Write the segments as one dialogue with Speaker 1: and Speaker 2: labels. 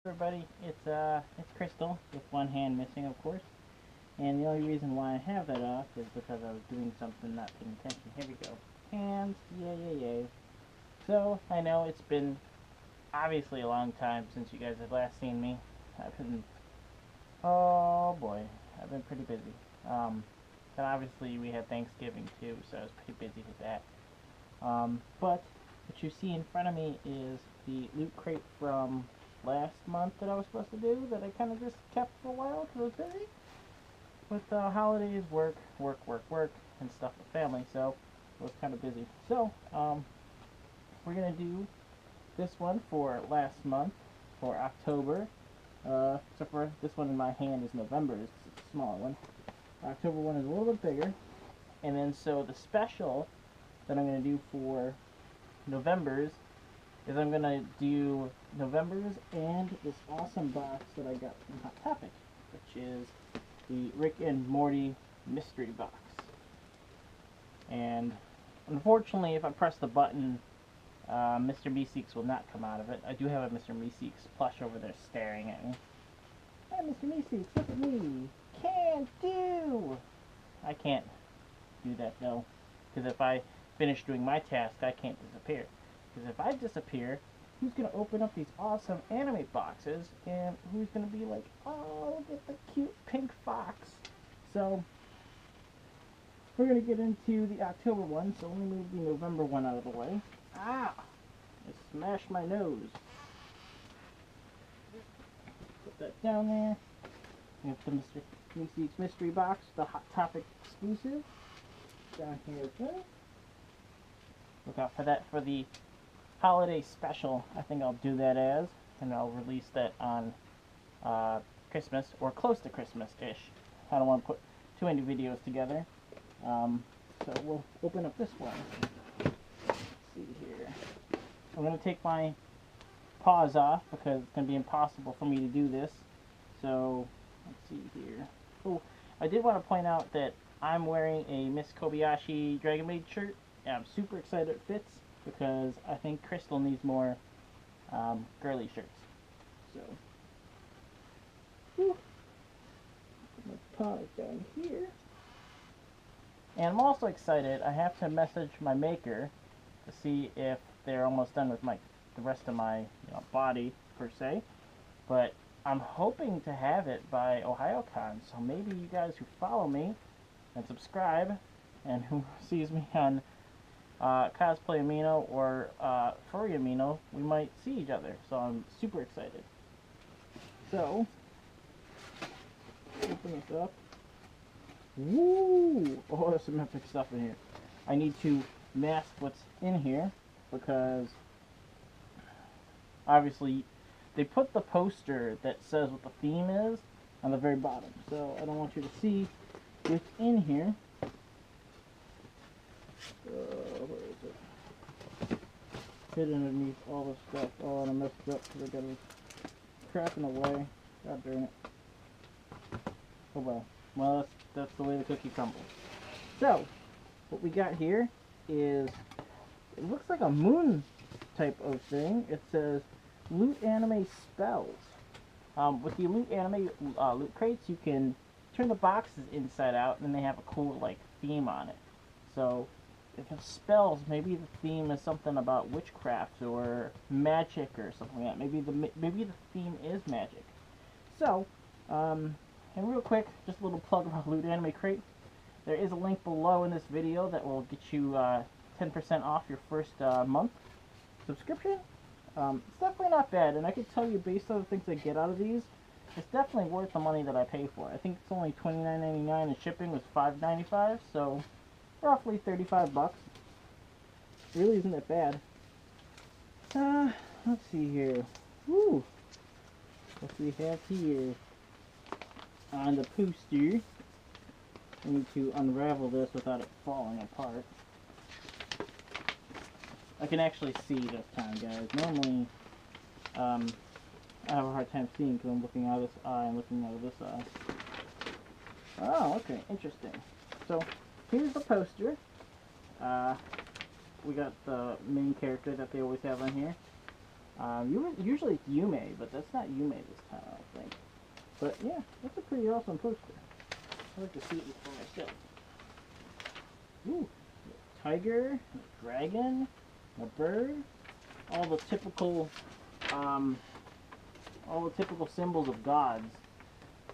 Speaker 1: Everybody, it's Crystal with one hand missing, of course. And the only reason why I have that off is because I was doing something not paying attention. Here we go. Hands, yay. So, I know it's been obviously a long time since you guys have last seen me. Oh boy, I've been pretty busy. And obviously we had Thanksgiving too, so I was pretty busy with that. But what you see in front of me is the loot crate from last month that I was supposed to do that I kind of just kept for a while because I was busy with holidays, work, and stuff with family, so I was kind of busy. So, we're going to do this one for last month, for October, except for this one in my hand is November's, it's a smaller one. October one is a little bit bigger, and then so the special that I'm going to do for November's is I'm going to do November's and this awesome box that I got from Hot Topic, which is the Rick and Morty mystery box. And unfortunately, if I press the button, Mr. Meeseeks will not come out of it. I do have a Mr. Meeseeks plush over there staring at me. Hey, Mr. Meeseeks, look at me. Can do! I can't do that, though, because if I finish doing my task, I can't disappear. Because if I disappear, who's going to open up these awesome anime boxes, and who's going to be like, oh, look at the cute pink fox. So, we're going to get into the October one, so let me move the November one out of the way. Ah! I smashed my nose. Put that down there. We have the Mr. Meeseeks mystery box, the Hot Topic exclusive. Down here as well. Look out for that for the holiday special. I think I'll do that as, and I'll release that on Christmas, or close to Christmas-ish. I don't want to put too many videos together. So we'll open up this one. Let's see here. I'm going to take my paws off because it's going to be impossible for me to do this. So, let's see here. Oh, I did want to point out that I'm wearing a Miss Kobayashi Dragon Maid shirt. And I'm super excited it fits because I think Crystal needs more girly shirts. So, whew. Put my paws down here. And I'm also excited. I have to message my maker to see if they're almost done with the rest of my body per se. But I'm hoping to have it by OhioCon. So maybe you guys who follow me and subscribe and who sees me on Cosplay Amino or Furry Amino, we might see each other. So I'm super excited. So, open this up. Woo! Oh, there's some epic stuff in here. I need to mask what's in here because obviously they put the poster that says what the theme is on the very bottom. So I don't want you to see what's in here. Where is it? Hidden underneath all this stuff. Oh, and I messed it up because I got it crapping away. God darn it. Oh well. Well, that's the way the cookie crumbles. So, what we got here is, it looks like a moon type of thing. It says, Loot Anime Spells. With the Loot Anime loot crates, you can turn the boxes inside out, and they have a cool, theme on it. So, if it's spells, maybe the theme is something about witchcraft or magic or something like that. Maybe the theme is magic. So, and real quick, just a little plug about Loot Anime Crate. There is a link below in this video that will get you 10% off your first month subscription. It's definitely not bad, and I can tell you based on the things I get out of these, it's definitely worth the money that I pay for. I think it's only $29.99 and shipping was $5.95, so roughly 35 bucks. It really isn't that bad. Let's see here. Woo! What we have here on the poster. I need to unravel this without it falling apart. I can actually see this time, guys. Normally, I have a hard time seeing because I'm looking out of this eye and looking out of this eye. Oh, okay, interesting. So, here's the poster. We got the main character that they always have on here. Usually it's Yume, but that's not Yume this time, I don't think. But yeah, that's a pretty awesome poster. I'd like to see it for myself. Ooh, a tiger, a dragon, a bird, all the typical symbols of gods,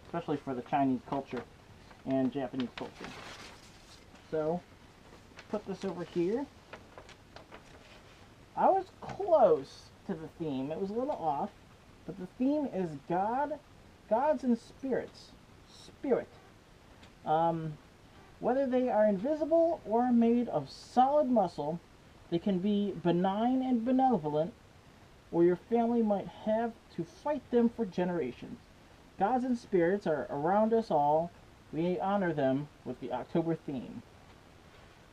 Speaker 1: especially for the Chinese culture and Japanese culture. So, put this over here. I was close to the theme. It was a little off, but the theme is gods and spirits. Spirit. Whether they are invisible or made of solid muscle, they can be benign and benevolent, or your family might have to fight them for generations. Gods and spirits are around us all. We honor them with the October theme.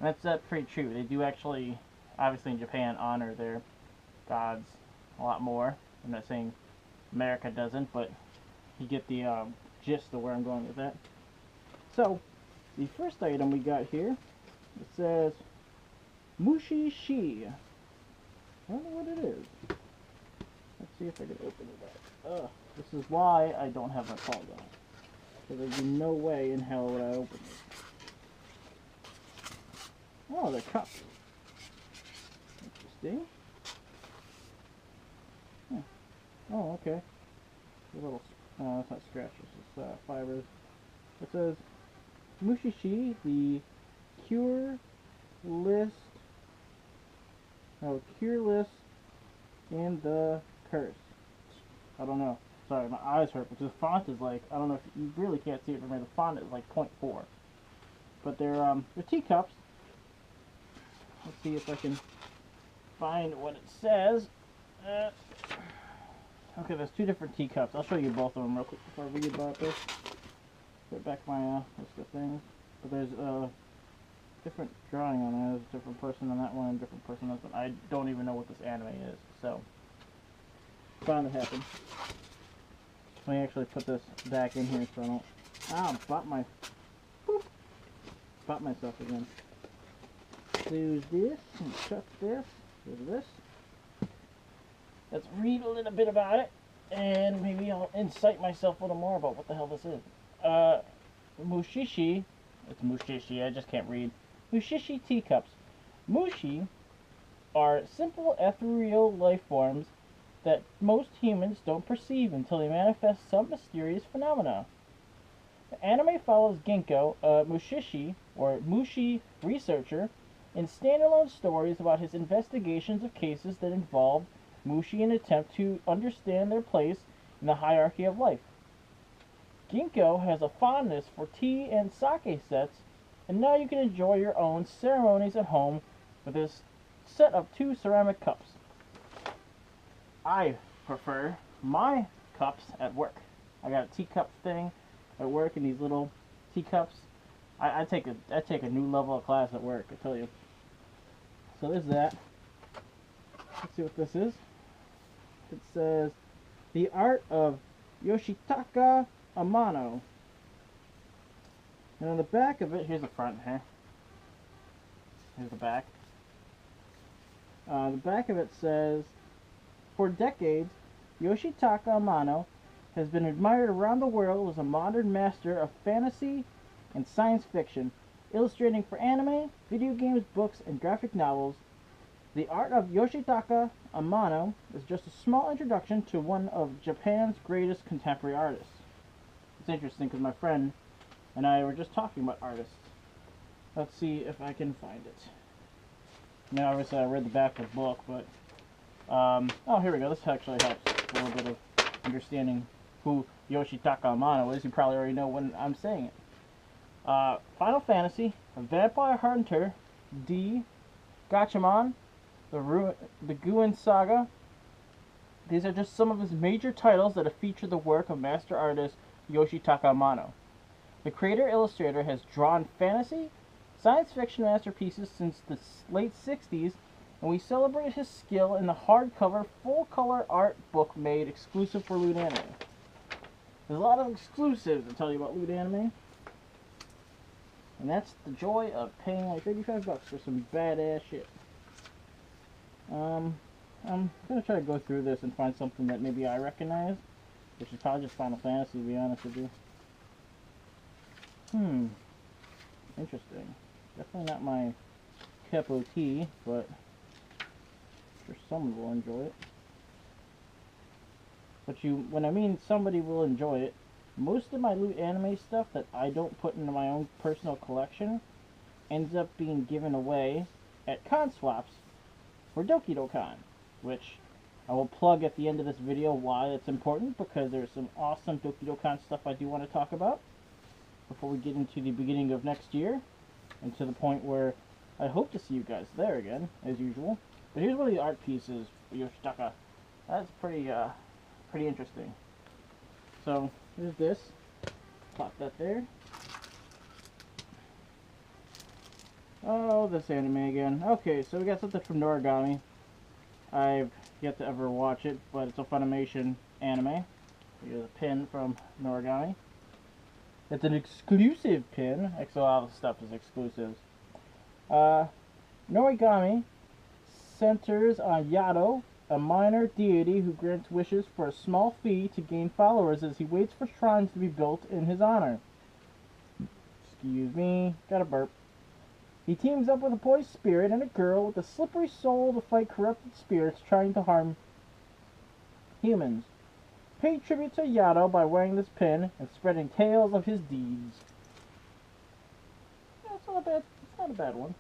Speaker 1: And that's pretty true. They do actually, obviously in Japan, honor their gods a lot more. I'm not saying America doesn't, but you get the gist of where I'm going with that. So, the first item we got here, it says Mushi Shi. I don't know what it is. Let's see if I can open it up. This is why I don't have my paws on. Because there'd be no way in hell would I open it. Oh, they're cups. Interesting. Huh. Oh, okay. A little, it's not scratches, it's fibers. It says Mushishi, the cure list and the curse. I don't know. Sorry, my eyes hurt, but the font is like, I don't know if you really can't see it from here. The font is like 0.4. But they're teacups. Let's see if I can find what it says. Okay, there's two different teacups. I'll show you both of them real quick before I read about this. Put back my list of things. But there's a different drawing on there. There's a different person on that one, a different person on this one. I don't even know what this anime is, so bound to happen. Let me actually put this back in here so I don't bop myself again. There's this, and shut this, there's this. Let's read a little bit about it, and maybe I'll incite myself a little more about what the hell this is. Mushishi, it's Mushishi, I just can't read. Mushishi teacups. Mushi are simple ethereal life forms that most humans don't perceive until they manifest some mysterious phenomena. The anime follows Ginkgo, a Mushishi, or Mushi researcher, in standalone stories about his investigations of cases that involve Mushi in an attempt to understand their place in the hierarchy of life. Ginkgo has a fondness for tea and sake sets, and now you can enjoy your own ceremonies at home with this set of 2 ceramic cups. I prefer my cups at work. I got a teacup thing at work, and these little teacups. I take a new level of class at work, I tell you. So there's that. Let's see what this is. It says, The Art of Yoshitaka Amano. And on the back of it, here's the front here. Here's the back. The back of it says, For decades, Yoshitaka Amano has been admired around the world as a modern master of fantasy and science fiction, illustrating for anime, video games, books, and graphic novels. The Art of Yoshitaka Amano is just a small introduction to one of Japan's greatest contemporary artists. It's interesting because my friend and I were just talking about artists. Let's see if I can find it. I mean, obviously I read the back of the book, but oh, here we go. This actually helps a little bit of understanding who Yoshitaka Amano is. You probably already know when I'm saying it. Final Fantasy, A Vampire Hunter, D, Gatchaman, the Guen Saga. These are just some of his major titles that feature the work of master artist Yoshitaka Amano. The creator-illustrator has drawn fantasy, science fiction masterpieces since the late 60s, and we celebrate his skill in the hardcover, full-color art book made exclusive for Loot Anime. There's a lot of exclusives to tell you about Loot Anime. And that's the joy of paying like $35 for some badass shit. I'm gonna try to go through this and find something that maybe I recognize, which is probably just Final Fantasy, to be honest with you. Interesting. Definitely not my cup of tea, but I'm sure someone will enjoy it. But when I mean somebody will enjoy it, most of my loot anime stuff that I don't put into my own personal collection ends up being given away at con swaps for Dokidokon, which I will plug at the end of this video why it's important, because there's some awesome Dokidokon stuff I do want to talk about before we get into the beginning of next year, and to the point where I hope to see you guys there again, as usual. But here's one of the art pieces for Yoshitaka. That's pretty interesting. So, here's this. Plop that there. Oh, this anime again. Okay, so we got something from Noragami. I've yet to ever watch it, but it's a Funimation anime. Here's a pin from Noragami. It's an exclusive pin. Actually, a lot of stuff is exclusive. Noragami centers on Yato, a minor deity who grants wishes for a small fee to gain followers as he waits for shrines to be built in his honor. Excuse me, got a burp. He teams up with a boy spirit and a girl with a slippery soul to fight corrupted spirits trying to harm humans. Pay tribute to Yato by wearing this pin and spreading tales of his deeds. Yeah, it's not a bad one.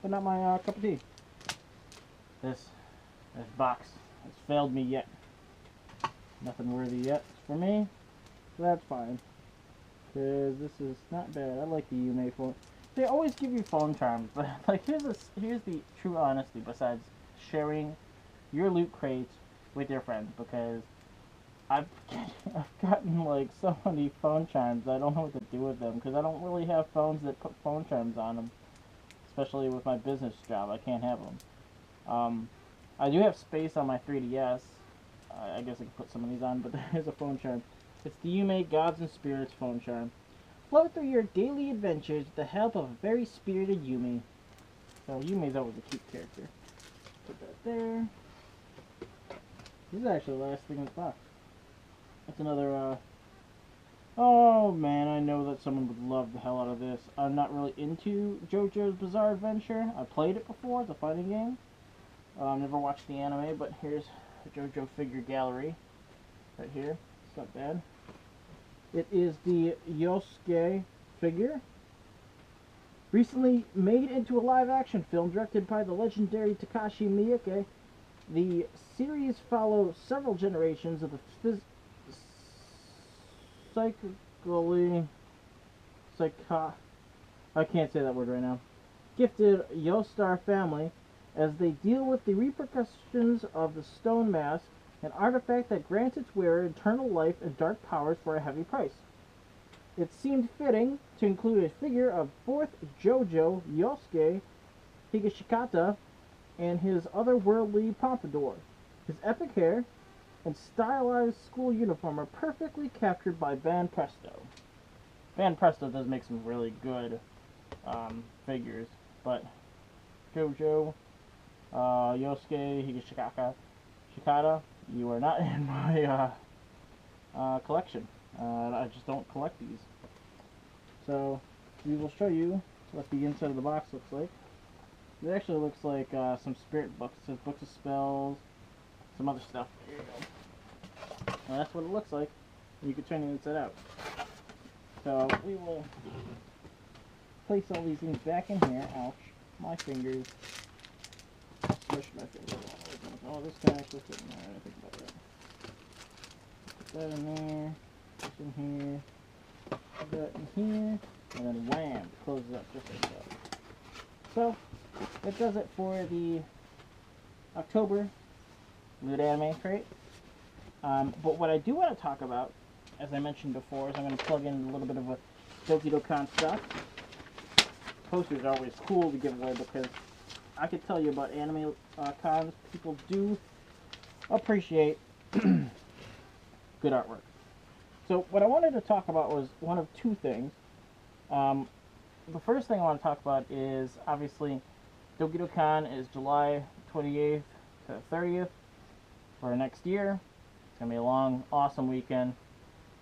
Speaker 1: But not my cup of tea. This box has failed me yet. Nothing worthy yet for me. So that's fine. Because this is not bad. I like the Yume phone. They always give you phone charms, but like here's the true honesty besides sharing your loot crates with your friends, because I've gotten like so many phone charms I don't know what to do with them, because I don't really have phones that put phone charms on them, especially with my business job. I can't have them. I do have space on my 3DS. I guess I can put some of these on, but there's a phone charm. It's the Yume Gods and Spirits phone charm. Flow through your daily adventures with the help of a very spirited Yume. So Yume's always a cute character. Put that there. This is actually the last thing in the box. That's another, oh man, I know that someone would love the hell out of this. I'm not really into JoJo's Bizarre Adventure. I played it before, it's a fighting game. Never watched the anime, but here's the JoJo figure gallery. Right here. It's not bad. It is the Yosuke figure. Recently made into a live-action film directed by the legendary Takashi Miike. The series follows several generations of the I can't say that word right now. Gifted Yostar family as they deal with the repercussions of the stone mask, an artifact that grants its wearer eternal life and dark powers for a heavy price. It seemed fitting to include a figure of 4th JoJo Yosuke Higashikata and his otherworldly pompadour. His epic hair and stylized school uniform are perfectly captured by Van Presto. Van Presto does make some really good figures, but JoJo, Yosuke Higashikata, you are not in my collection. I just don't collect these. So we will show you what the inside of the box looks like. It actually looks like some spirit books. It says books of spells, some other stuff. Here you go. And that's what it looks like. You can turn it inside out. So we will place all these things back in here. Ouch. My fingers. Smush my fingers. Oh, this can actually fit in there. I didn't think about that. Put that in there. This in here. Put that in here. And then wham! Closes up just like that. So, that does it for the October Loot Anime crate. But what I do want to talk about, as I mentioned before, is I'm going to plug in a little bit of a Dokidokon stuff. Posters are always cool to give away because I could tell you about anime cons. People do appreciate good artwork. So what I wanted to talk about was one of two things. The first thing I want to talk about is, obviously, Dokidokon is July 28th to the 30th for next year. It's going to be a long, awesome weekend.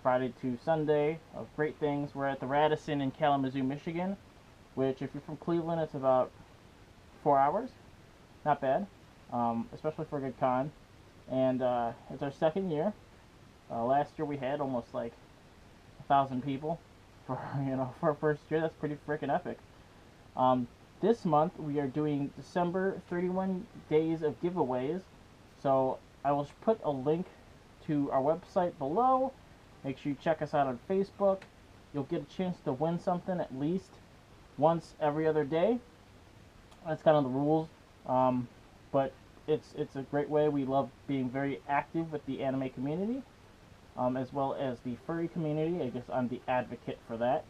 Speaker 1: Friday to Sunday of great things. We're at the Radisson in Kalamazoo, Michigan, which if you're from Cleveland, it's about 4 hours. Not bad, especially for a good con. And it's our second year. Last year we had almost like 1,000 people for for our first year. That's pretty freaking epic. This month we are doing December 31 days of giveaways. So I will put a link to our website below. Make sure you check us out on Facebook. You'll get a chance to win something at least once every other day. That's kind of the rules. But it's a great way. We love being very active with the anime community, as well as the furry community. I guess I'm the advocate for that.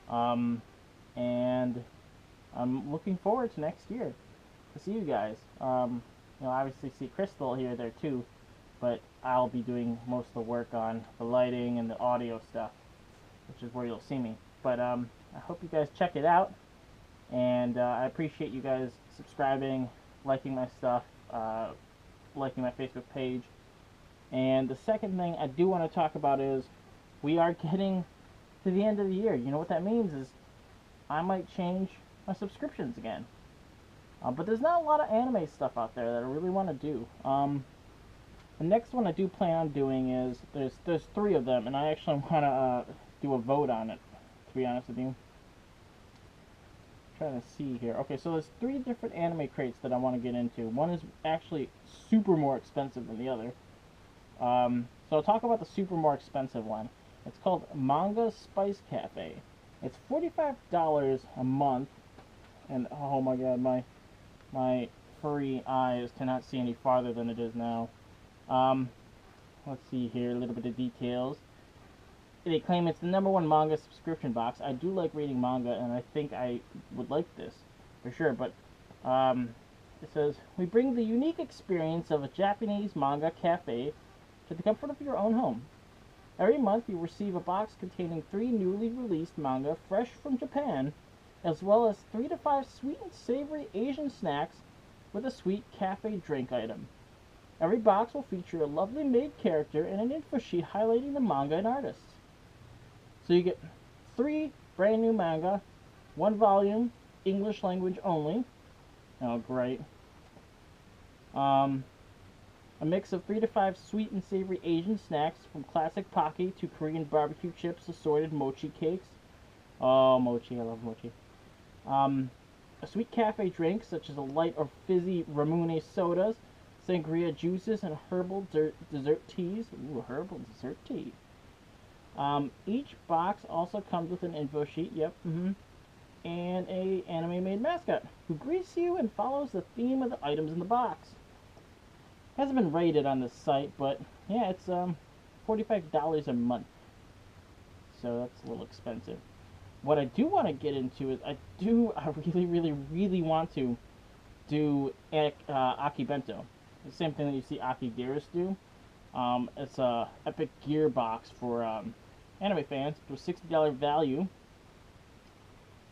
Speaker 1: And I'm looking forward to next year to see you guys. Obviously see Crystal here, there too, but I'll be doing most of the work on the lighting and the audio stuff, which is where you'll see me. But I hope you guys check it out, and I appreciate you guys subscribing, liking my stuff, liking my Facebook page. And the second thing I do want to talk about is we are getting to the end of the year. You know what that means is I might change my subscriptions again. But there's not a lot of anime stuff out there that I really want to do. The next one I do plan on doing is, there's 3 of them, and I actually want to do a vote on it, to be honest with you. Trying to see here. Okay, so there's 3 different anime crates that I want to get into. One is actually super more expensive than the other. So I'll talk about the super more expensive one. It's called Manga Spice Cafe. It's $45 a month, and oh my god, my furry eyes cannot see any farther than it is now. Let's see here, a little bit of details. They claim it's the #1 manga subscription box. I do like reading manga, and I think I would like this, for sure, but, it says, we bring the unique experience of a Japanese manga cafe to the comfort of your own home. Every month you receive a box containing 3 newly released manga fresh from Japan, as well as 3 to 5 sweet and savory Asian snacks with a sweet cafe drink item. Every box will feature a lovely made character and an info sheet highlighting the manga and artists. So you get 3 brand new manga, 1 volume, English language only. Oh, great. A mix of 3 to 5 sweet and savory Asian snacks, from classic Pocky to Korean barbecue chips, assorted mochi cakes. Oh, mochi, I love mochi. A sweet cafe drink, such as a light or fizzy Ramune sodas, sangria juices, and herbal dessert teas. Ooh, herbal dessert tea. Each box also comes with an info sheet, and a anime-made mascot, who greets you and follows the theme of the items in the box. Hasn't been rated on this site, but yeah, it's $45 a month, so that's a little expensive. What I do want to get into is I really want to do Aki Bento, the same thing that you see Aki Dearest do. It's a epic gear box for anime fans with a $60 value.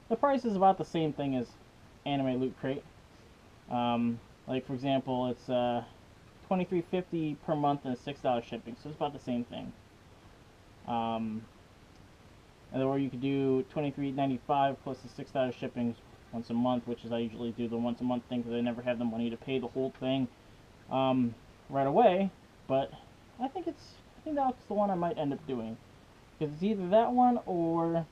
Speaker 1: The price is about the same thing as Anime Loot Crate. Like for example, it's $23.50 per month and $6 shipping, so it's about the same thing. Or you could do $23.95 plus the $6 shipping once a month, which is I usually do the once a month thing because I never have the money to pay the whole thing right away. But I think that's the one I might end up doing, because it's either that one or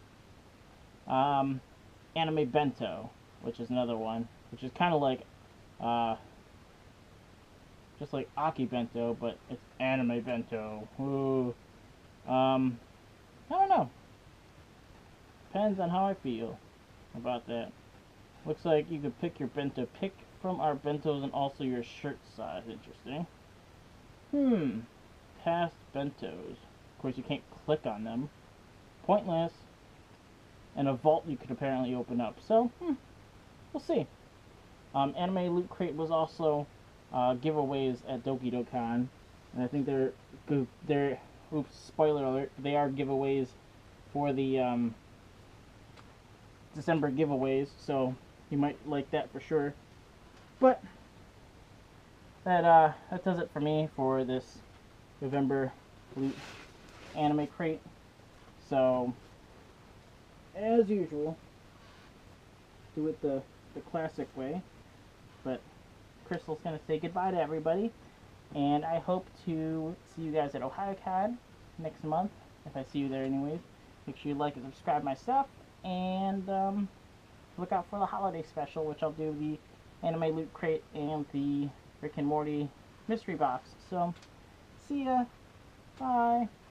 Speaker 1: Anime Bento, which is another one, which is kind of like just like Aki Bento, but it's Anime Bento. Ooh. I don't know. Depends on how I feel about that. Looks like you could pick your bento. Pick from our bentos and also your shirt size. Interesting. Past bentos. Of course, you can't click on them. Pointless. And a vault you could apparently open up. So, we'll see. Anime Loot Crate was also giveaways at Dokidokon, and I think they're oops, spoiler alert, they are giveaways for the December giveaways, so you might like that for sure. But that does it for me for this November loot anime crate. So, as usual, do it the classic way. But Crystal's gonna say goodbye to everybody, and I hope to see you guys at OhioCAD next month. If I see you there, anyways, make sure you like and subscribe my stuff, and look out for the holiday special, which I'll do the anime loot crate and the Rick and Morty mystery box. So, see ya. Bye.